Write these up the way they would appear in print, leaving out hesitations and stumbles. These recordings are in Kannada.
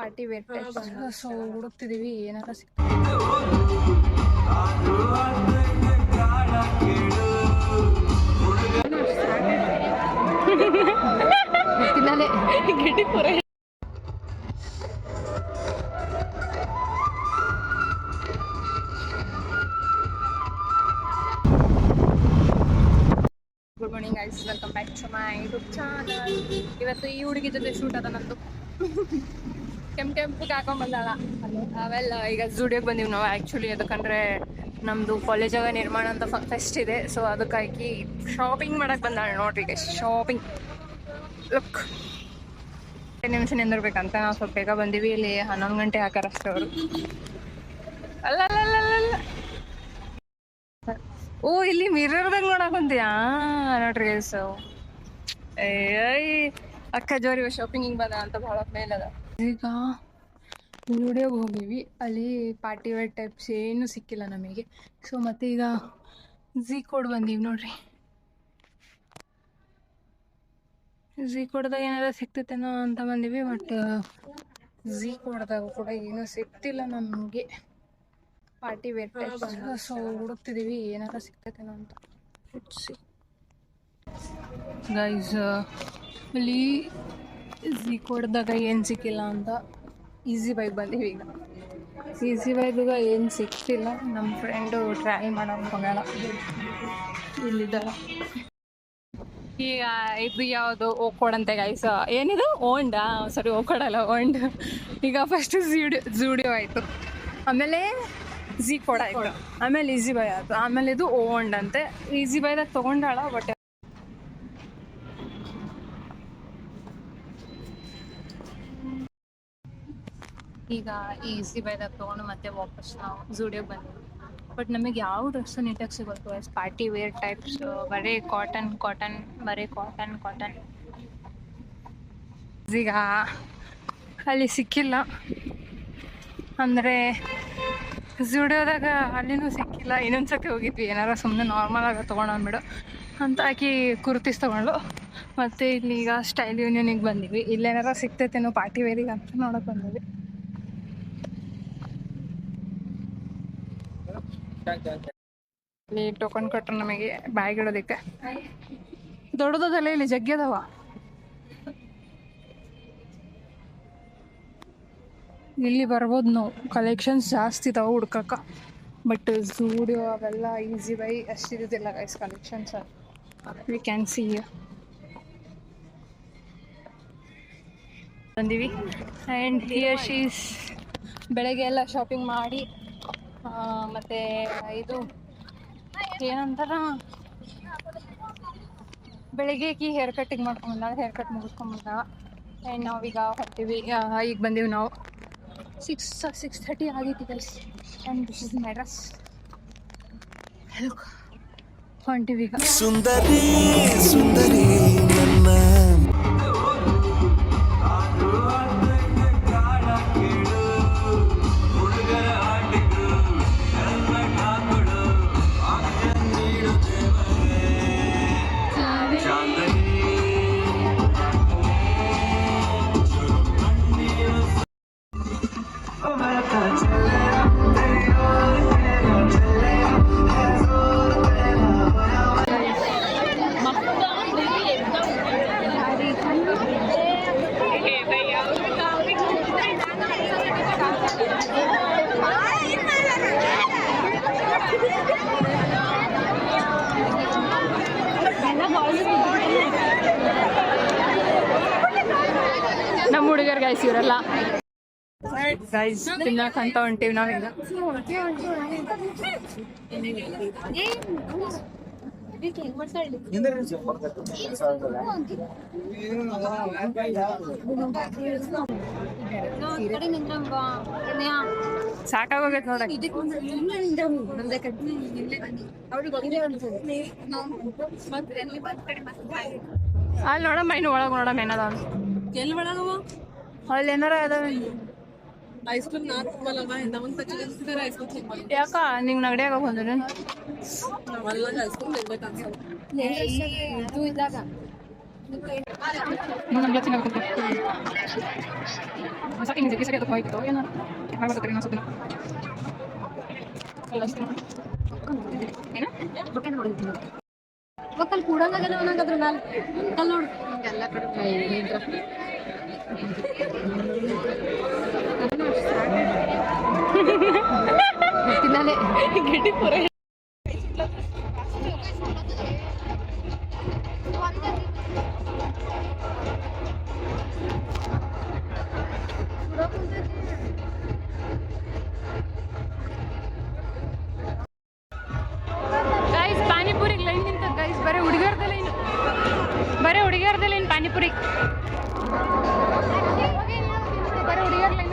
Party wear type. ಸೊ ಹುಡುಕ್ತಿದೀವಿ ಏನಾರ ಗೊತ್ತಿಲ್ಲಲೇ ಗಿಡಿ ಪುರ. Good morning guys, welcome back to my YouTube channel. ಇವತ್ತು ಈ ಹುಡುಗಿ ಜೊತೆ ಶೂಟ್ ಅದ ನಂದು. ಕೆಂಪು ಹಾಕೊಂಡ್ ಬಂದಾಳ. ಅವೆಲ್ಲ ಈಗ ಜುಡಿಯೋಗೆ ಬಂದೀವಿ ನಾವು ಆ್ಯಕ್ಚುಲಿ. ಯಾಕಂದರೆ ನಮ್ಮದು ಕಾಲೇಜಾಗ ನಿರ್ಮಾಣ ಅಂತ ಫೆಸ್ಟ್ ಇದೆ. ಸೊ ಅದಕ್ಕಾಗಿ ಶಾಪಿಂಗ್ ಮಾಡಕ್ಕೆ ಬಂದಾಳೆ ನೋಡ್ರಿ ಗೈಸ್. ಶಾಪಿಂಗ್ ಲುಕ್ 10 ನಿಮಿಷ ನಿಂದಿರ್ಬೇಕಂತ ನಾವು ಸ್ವಲ್ಪ ಬೇಗ ಬಂದೀವಿ. ಇಲ್ಲಿ 11 ಗಂಟೆ ಹಾಕಾರ ಅಷ್ಟೇ ಅವರು. ಅಲ್ಲ ಓ ಇಲ್ಲಿ ಮಿರರ್ದಾಗ ನೋಡಕ್ ಬಂದ್ಯಾ ನೋಡ್ರಿ ಗೈಸ್. ಅಕ್ಕ ಜೋರಿ ಶಾಪಿಂಗ್ ಹಿಂಗೆ ಬಂದ ಅಂತ ಭಾಳ ಮೇಲದ. ಈಗ ವಿಡಿಯೋಗೆ ಹೋಗಿವಿ, ಅಲ್ಲಿ ಪಾರ್ಟಿ ವೇರ್ ಟೈಪ್ಸ್ ಏನೂ ಸಿಕ್ಕಿಲ್ಲ ನಮಗೆ. ಸೊ ಮತ್ತೆ ಈಗ ಝೀ ಕೋಡ್ ಬಂದೀವಿ ನೋಡ್ರಿ. ಝೀ ಕೋಡ್ದಾಗ ಏನಾರ ಸಿಗ್ತೈತೇನೋ ಅಂತ ಬಂದೀವಿ. ಬಟ್ ಝೀ ಕೋಡ್ದಾಗ ಕೂಡ ಏನೂ ಸಿಗ್ತಿಲ್ಲ ನಮಗೆ ಪಾರ್ಟಿ ವೇರ್ ಟೈಪ್ಸ್. ಸೊ ಹುಡುಕ್ತಿದೀವಿ ಏನಾರ ಸಿಗ್ತೈತೇನೋ ಅಂತ. ಗೈಸ್ ಇಲ್ಲಿ ಝೀ ಕೋಡ್ದಾಗ ಏನು ಸಿಕ್ಕಿಲ್ಲ ಅಂತ ಈಸಿ ಬೈಗೆ ಬಂದೀವಿ. ಈಗ ಈಸಿ ಬೈದಾಗ ಏನು ಸಿಕ್ತಿಲ್ಲ. ನಮ್ಮ ಫ್ರೆಂಡು ಟ್ರೈ ಮಾಡೋಕೆ ಹೋಗೋಣ ಇಲ್ಲಿದ್ದಾರ. ಈಗ ಇದು ಯಾವುದು ಓಕೋಡಂತೆ ಗೈಸ್. ಏನಿದು ಓಂಡಾ? ಸರಿ ಓಕೋಡಲ್ಲ, ಓಂಡ್. ಈಗ ಫಸ್ಟ್ ಝೂಡಿಯೋ ಆಯಿತು, ಆಮೇಲೆ ಝೀ ಕೋಡ್ ಆಯಿತು, ಆಮೇಲೆ ಈಸಿ ಬೈ ಆಯಿತು, ಆಮೇಲೆ ಇದು ಓಂಡ್ ಅಂತೆ. ಈಸಿ ಬೈದಾಗ ತೊಗೊಂಡಾಳ. ಬಟ್ ಈಗ ಈಸಿ ಬೈದಾಗ ತೊಗೊಂಡು ಮತ್ತೆ ವಾಪಸ್ ನಾವು ಝೂಡಿಯೋಗೆ ಬಂದ್ವಿ. ಬಟ್ ನಮಗೆ ಯಾವ ಡ್ರೆಸ್ಸು ನೀಟಾಗಿ ಸಿಗೋದು ಗೈಸ್. ಪಾರ್ಟಿ ವೇರ್ ಟೈಪ್ಸ್ ಬರೀ ಕಾಟನ್, ಬರೀ ಕಾಟನ್. ಈಗ ಅಲ್ಲಿ ಸಿಕ್ಕಿಲ್ಲ ಅಂದರೆ ಝೂಡಿಯೋದಾಗ ಅಲ್ಲಿನೂ ಸಿಕ್ಕಿಲ್ಲ. ಇನ್ನೊಂದ್ಸತಿ ಹೋಗಿದ್ವಿ, ಏನಾರ ಸುಮ್ಮನೆ ನಾರ್ಮಲಾಗಿ ತೊಗೊಂಡ್ಬಿಡು ಅಂತ ಹಾಕಿ ಕುರ್ತೀಸ್ ತೊಗೊಂಡು. ಮತ್ತು ಇಲ್ಲಿ ಈಗ ಸ್ಟೈಲ್ ಯೂನಿಯನಿಗೆ ಬಂದೀವಿ. ಇಲ್ಲೇನಾರ ಸಿಗ್ತೈತೇನೋ ಪಾರ್ಟಿ ವೇರಿಗೆ ಅಂತ ನೋಡೋಕೆ ಬಂದೀವಿ. ಇಲ್ಲಿ ಟೋಕನ್ ಕೊಟ್ಟರು ನಮಗೆ ಬ್ಯಾಗ್ ಇಡೋದಕ್ಕೆ. ದೊಡ್ಡದಲ್ಲ, ಇಲ್ಲಿ ಜಗ್ಗದವ. ಇಲ್ಲಿ ಬರ್ಬೋದು ನಾವು. ಕಲೆಕ್ಷನ್ಸ್ ಜಾಸ್ತಿ ಇದಾವೆ ಹುಡ್ಕಕ್ಕೆ. ಬಟ್ ಝೂಡಿಯೋ ಅವೆಲ್ಲ ಈಸಿ ಬೈ ಅಷ್ಟಿರೋದಿಲ್ಲ guys collections. We can see ಬಂದೀವಿ. ಆ್ಯಂಡ್ ಹಿಯರ್ ಶೀಸ್ ಬೆಳಗ್ಗೆ ಎಲ್ಲ ಶಾಪಿಂಗ್ ಮಾಡಿ ಮತ್ತು ಇದು ಏನಂತಾರ ಬೆಳಗ್ಗೆ ಹೇರ್ ಕಟ್ಟಿಂಗ್ ಮಾಡ್ಕೊಂಬಂದಾಳ. ಹೇರ್ ಕಟ್ ಮುಗಿಸ್ಕೊಂಬಂದಾಳ. ಆ್ಯಂಡ್ ನಾವೀಗ ಹೊರ್ತೀವಿ. ಈಗ ಬಂದೀವಿ ನಾವು. 6:30 ಆಗೈತಿ guys. And this is my dress. ಹೊಂಟಿವಿ ಈಗ. ಸುಂದರಿ ನನ್ನ ನಮ್ಮ ಹುಡುಗರು ಗೈಸ್ ಇವರೆಲ್ಲ ಗೈಸ್ ತಿನ್ನಕಂತ ಹೊಂಟೀವಿ ನಾವೀಗ. ಸಾಕಾಗೋಗೈತೆ ನೋಡಕ್ಕೆ. ಅಲ್ಲಿ ನೋಡಮ್ಮ, ಇನ್ನು ಒಳಗೆ ನೋಡಮ್ಮ ಏನದ. ಎಲ್ಲಿ ಒಳಗವ? ಅಲ್ಲಿ ಏನಾರ ಅದಾವ. ಐಸ್ ಕ್ರೀಮ್ ಯಾಕ ನಿಂಗೆ ನಗಡಿಯಾಗ ಬಂದ್ರೆ ಸರಿ ನಿಜ ಸರಿ ಅದಕ್ಕೆ ಹೋಯ್ತು ಏನಾರು ಮಾಡ್ಬೇಕು ಇನ್ನೊಂದು ಸ್ವಲ್ಪ ಒಕ್ಕಲ್ ಕೂಡಂಗಾಗದ ಅನ್ನಂಗದ್ರ ಮ್ಯಾಲ ಕಲ್ ನೋಡು ಎಲ್ಲ ಕಡೆ ತಿನ್ನಲೇ ಗಿಡ್ಡಿ ಪುರ ಗೈಸ್ ಪಾನಿಪುರಿಗೆ ಲೈನ್ ನಿಂತ ಗೈಸ್ ಬರೀ ಹುಡುಗಿಯರ್ದ ಲೈನ್ ಪಾನಿಪುರಿ ಬರೀ ಹುಡುಗಿಯರ್ ಲೈನ್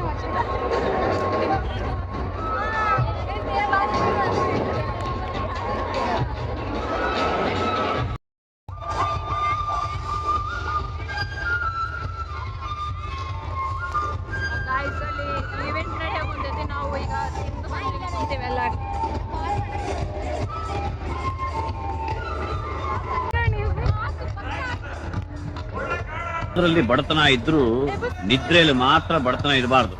ಈವೆಂಟ್ ನಡೆಯ ಬಂದೈತೆ ನಾವು ಈಗ ತಿಂದೇವೆಲ್ಲ ಅದರಲ್ಲಿ ಬಡತನ ಇದ್ರೂ ನಿದ್ರೆಯಲ್ಲಿ ಮಾತ್ರ ಬಡತನ ಇರಬಾರ್ದು.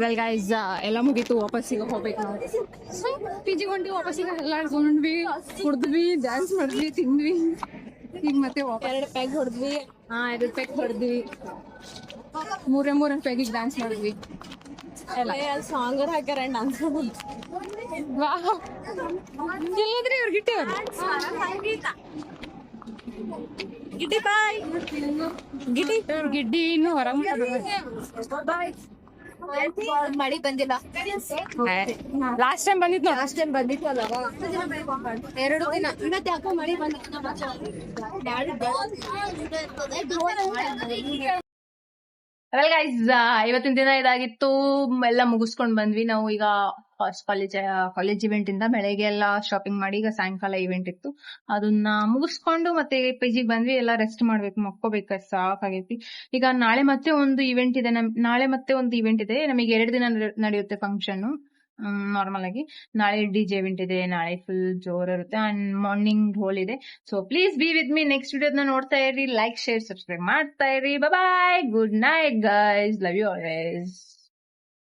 ವೆಲ್ ಗೈಸ್ ಎಲ್ಲ ಮುಗೀತು ವಾಪಸ್ಸಿಗೆ ಹೋಗ್ಬೇಕು ನಾವು ಪಿಜಿಗೆ ಹೊಂಟಿ ವಾಪಸ್ಸಿಗೆ ಎಲ್ಲ ಹೊಂಡ್ವಿ ಕುಡ್ದ್ವಿ ಡ್ಯಾನ್ಸ್ ಮಾಡಿದ್ವಿ ತಿಂದ್ವಿ ಈಗ ಮತ್ತೆ 2 ಪ್ಯಾಗ್ ಹೊಡೆದ್ವಿ 2 ಪ್ಯಾಗ್ ಹೊಡೆದ್ವಿ 3 ಪ್ಯಾಗಿಗೆ ಡ್ಯಾನ್ಸ್ ಮಾಡಿದ್ವಿ ಸಾಂಗ್ ಹಾಕ್ಯಾರ ಡಾನ್ಸ್ ಎಲ್ಲದ್ರಿ ಅವ್ರು ಗಿಟ್ಟಿ ಅವ್ರು ಗಿಡ್ಡಿ ಬಾಯ್ ಗಿಡ್ಡಿ ಇನ್ನು ಹೊರಗೆ ಮಳಿ ಬಂದಿಲ್ಲ ಲಾಸ್ಟ್ ಟೈಮ್ ಬಂದಿತ್ತು ನೋಡಿ ಲಾಸ್ಟ್ ಟೈಮ್ ಬಂದಿತ್ತಲ್ಲ 2 ದಿನ ಇವತ್ತು ಯಾಕೋ ಮಳಿ ಬಂದಿತ್ತು ವೆಲ್ ಗೈಸ್ ಇವತ್ತಿನ ದಿನ ಇದಾಗಿತ್ತು ಎಲ್ಲ ಮುಗಿಸ್ಕೊಂಡ್ ಬಂದ್ವಿ ನಾವು ಈಗ ಕಾಲೇಜ್ ಇವೆಂಟ್ ಇಂದ ಬೆಳಗ್ಗೆ ಎಲ್ಲ ಶಾಪಿಂಗ್ ಮಾಡಿ ಈಗ ಸಾಯಂಕಾಲ ಇವೆಂಟ್ ಇತ್ತು ಅದನ್ನ ಮುಗಿಸ್ಕೊಂಡು ಮತ್ತೆ ಪಿಜಿಗೆ ಬಂದ್ವಿ ಎಲ್ಲ ರೆಸ್ಟ್ ಮಾಡ್ಬೇಕು ಮಕ್ಕೋಬೇಕು ಸಾಕಾಗೈತಿ ಈಗ ನಾಳೆ ಮತ್ತೆ ಒಂದು ಇವೆಂಟ್ ಇದೆ ನಮಗೆ 2 ದಿನ ನಡೆಯುತ್ತೆ ಫಂಕ್ಷನ್ ನಾರ್ಮಲ್ ಆಗಿ ನಾಳೆ ಡಿಜೆ ಇವೆಂಟ್ ಇದೆ ನಾಳೆ ಫುಲ್ ಜೋರ್ ಇರುತ್ತೆ ಅಂಡ್ ಮಾರ್ನಿಂಗ್ ಢೋಲ್ ಇದೆ so please be with me next ವಿಡಿಯೋನ ನೋಡ್ತಾ ಇರಿ ಲೈಕ್ ಶೇರ್ ಸಬ್ಸ್ಕ್ರೈಬ್ ಮಾಡ್ತಾ ಇರಿ bye good night guys love you always